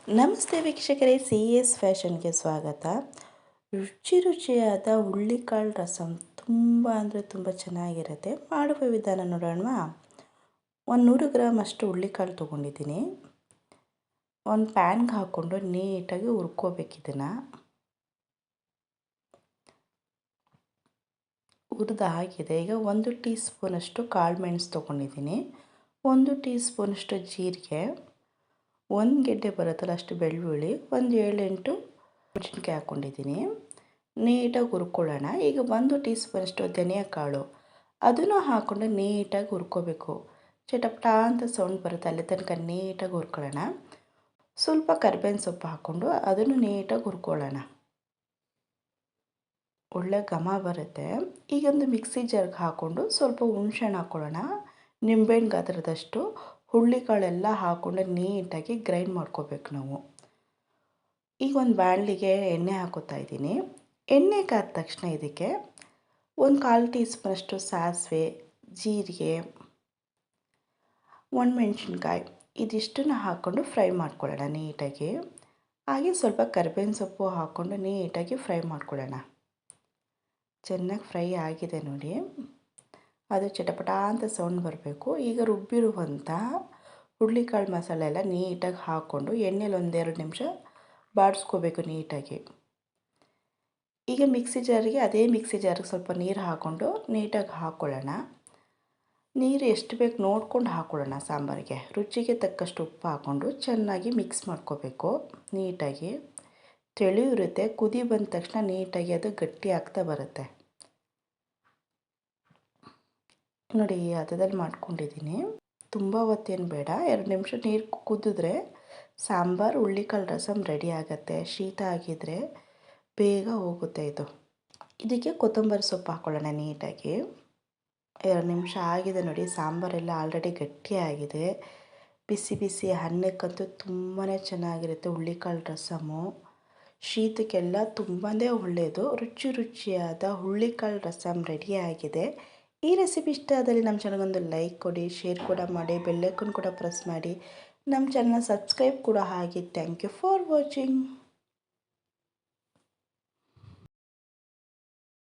ನಮಸ್ತೆ ವೀಕ್ಷಕರೇ, C S ಫ್ಯಾಷನ್ಗೆ ಸ್ವಾಗತ. ರುಚಿಯಾದ ಹುಳ್ಳಿಕಾಳು ರಸಮ್ ತುಂಬ ಅಂದರೆ ತುಂಬ ಚೆನ್ನಾಗಿರುತ್ತೆ. ಮಾಡುವ ವಿಧಾನ ನೋಡೋಣವಾ? 100 ಗ್ರಾಮ್ ಅಷ್ಟು ಹುಳ್ಳಿಕಾಳು ತೊಗೊಂಡಿದ್ದೀನಿ. ಒಂದು ಪ್ಯಾನ್ಗೆ ಹಾಕ್ಕೊಂಡು ನೀಟಾಗಿ ಹುರ್ಕೋಬೇಕು. ಇದನ್ನು ಹುರಿದಾಗಿದೆ. ಈಗ 1 ಟೀ ಸ್ಪೂನಷ್ಟು ಕಾಳು ಮೆಣಸು ತೊಗೊಂಡಿದ್ದೀನಿ, 1 ಟೀ ಸ್ಪೂನಷ್ಟು ಜೀರಿಗೆ, 1 ಗೆಡ್ಡೆ ಬರುತ್ತಲ್ಲ ಅಷ್ಟು ಬೆಳ್ಳುಳ್ಳಿ, ಒಂದು 7-8 ಮೆಣಸಿನ್ಕಾಯಿ ಹಾಕ್ಕೊಂಡಿದ್ದೀನಿ. ನೀಟಾಗಿ ಹುರ್ಕೊಳ್ಳೋಣ. ಈಗ 1 ಟೀ ಸ್ಪೂನಷ್ಟು ಧನಿಯಾ ಕಾಳು ಅದನ್ನು ಹಾಕ್ಕೊಂಡು ನೀಟಾಗಿ ಹುರ್ಕೋಬೇಕು. ಚಟಪಟ ಅಂತ ಸೌಂಡ್ ಬರುತ್ತೆ, ಅಲ್ಲಿ ತನಕ ನೀಟಾಗಿ ಹುರ್ಕೊಳ್ಳೋಣ. ಸ್ವಲ್ಪ ಕರಿಬೇವಿನ ಸೊಪ್ಪು ಹಾಕ್ಕೊಂಡು ಅದನ್ನು ನೀಟಾಗಿ ಹುರ್ಕೊಳ್ಳೋಣ. ಒಳ್ಳೆ ಘಮ ಬರುತ್ತೆ. ಈಗ ಒಂದು ಮಿಕ್ಸಿ ಜಾರ್ಗೆ ಹಾಕ್ಕೊಂಡು ಸ್ವಲ್ಪ ಹುಣಸೆಹಣ್ಣು ಹಾಕ್ಕೊಳ್ಳೋಣ. ನಿಂಬೆಹಣ್ಣು ಗಾತ್ರದಷ್ಟು ಹುಳ್ಳಿಕಾಳೆಲ್ಲ ಹಾಕ್ಕೊಂಡು ನೀಟಾಗಿ ಗ್ರೈಂಡ್ ಮಾಡ್ಕೋಬೇಕು ನಾವು. ಈಗ ಒಂದು ಬಾಣಲಿಗೆ ಎಣ್ಣೆ ಹಾಕೋತಾ ಇದ್ದೀನಿ. ಎಣ್ಣೆ ಕಾದ ತಕ್ಷಣ ಇದಕ್ಕೆ 1/4 ಟೀ ಸ್ಪೂನಷ್ಟು ಸಾಸಿವೆ, ಜೀರಿಗೆ, ಒಣಮೆಣ್ಸಿನ್ಕಾಯಿ ಇದಿಷ್ಟನ್ನು ಹಾಕ್ಕೊಂಡು ಫ್ರೈ ಮಾಡ್ಕೊಳ್ಳೋಣ ನೀಟಾಗಿ. ಹಾಗೆ ಸ್ವಲ್ಪ ಕರಿಬೇವಿನ ಸೊಪ್ಪು ಹಾಕ್ಕೊಂಡು ನೀಟಾಗಿ ಫ್ರೈ ಮಾಡ್ಕೊಳ್ಳೋಣ. ಚೆನ್ನಾಗಿ ಫ್ರೈ ಆಗಿದೆ ನೋಡಿ, ಅದು ಚಟಪಟ ಅಂತ ಸೌಂಡ್ ಬರಬೇಕು. ಈಗ ರುಬ್ಬಿರುವಂಥ ಹುಳ್ಳಿಕಾಳು ಮಸಾಲೆ ಎಲ್ಲ ನೀಟಾಗಿ ಹಾಕ್ಕೊಂಡು ಎಣ್ಣೆಲಿ 1-2 ನಿಮಿಷ ಬಾಡಿಸ್ಕೋಬೇಕು ನೀಟಾಗಿ. ಈಗ ಅದೇ ಮಿಕ್ಸಿ ಜಾರಿಗೆ ಸ್ವಲ್ಪ ನೀರು ಹಾಕ್ಕೊಂಡು ನೀಟಾಗಿ ಹಾಕ್ಕೊಳ್ಳೋಣ. ನೀರು ಎಷ್ಟು ಬೇಕು ನೋಡ್ಕೊಂಡು ಹಾಕ್ಕೊಳ್ಳೋಣ. ಸಾಂಬಾರಿಗೆ ರುಚಿಗೆ ತಕ್ಕಷ್ಟು ಉಪ್ಪು ಹಾಕ್ಕೊಂಡು ಚೆನ್ನಾಗಿ ಮಿಕ್ಸ್ ಮಾಡ್ಕೋಬೇಕು ನೀಟಾಗಿ. ತೆಳು ಇರುತ್ತೆ, ಕುದಿ ಬಂದ ತಕ್ಷಣ ನೀಟಾಗಿ ಅದು ಗಟ್ಟಿ ಆಗ್ತಾ ಬರುತ್ತೆ ನೋಡಿ. ಹದದಲ್ಲಿ ಮಾಡ್ಕೊಂಡಿದ್ದೀನಿ. ತುಂಬ ಹೊತ್ತೇನು ಬೇಡ, 2 ನಿಮಿಷ ನೀರು ಕುದಿದ್ರೆ ಸಾಂಬಾರು ಹುಳ್ಳಿಕಾಳು ರಸಮ್ ರೆಡಿ ಆಗುತ್ತೆ. ಶೀತ ಆಗಿದ್ದರೆ ಬೇಗ ಹೋಗುತ್ತೆ ಇದು. ಇದಕ್ಕೆ ಕೊತ್ತಂಬರಿ ಸೊಪ್ಪು ಹಾಕ್ಕೊಳ್ಳೋಣ ನೀಟಾಗಿ. 2 ನಿಮಿಷ ಆಗಿದೆ ನೋಡಿ, ಸಾಂಬಾರೆಲ್ಲ ಆಲ್ರೆಡಿ ಗಟ್ಟಿಯಾಗಿದೆ. ಬಿಸಿ ಬಿಸಿ ಅನ್ನಕ್ಕಂತೂ ತುಂಬಾ ಚೆನ್ನಾಗಿರುತ್ತೆ ಹುಳ್ಳಿಕಾಳು ರಸಮ್ಮು. ಶೀತಕ್ಕೆಲ್ಲ ತುಂಬಾ ಒಳ್ಳೆಯದು. ರುಚಿಯಾದ ಹುಳ್ಳಿಕಾಳು ರಸಮ್ ರೆಡಿಯಾಗಿದೆ. ಈ ರೆಸಿಪಿ ಇಷ್ಟ ಆದಲ್ಲಿ ನಮ್ಮ ಚಾನಲ್ಗೊಂದು ಲೈಕ್ ಕೊಡಿ, ಶೇರ್ ಕೂಡ ಮಾಡಿ, ಬೆಲ್ ಐಕಾನ್ ಕೂಡ ಪ್ರೆಸ್ ಮಾಡಿ, ನಮ್ಮ ಚಾನಲ್ನ ಸಬ್ಸ್ಕ್ರೈಬ್ ಕೂಡ ಆಗಿ. Thank you for watching.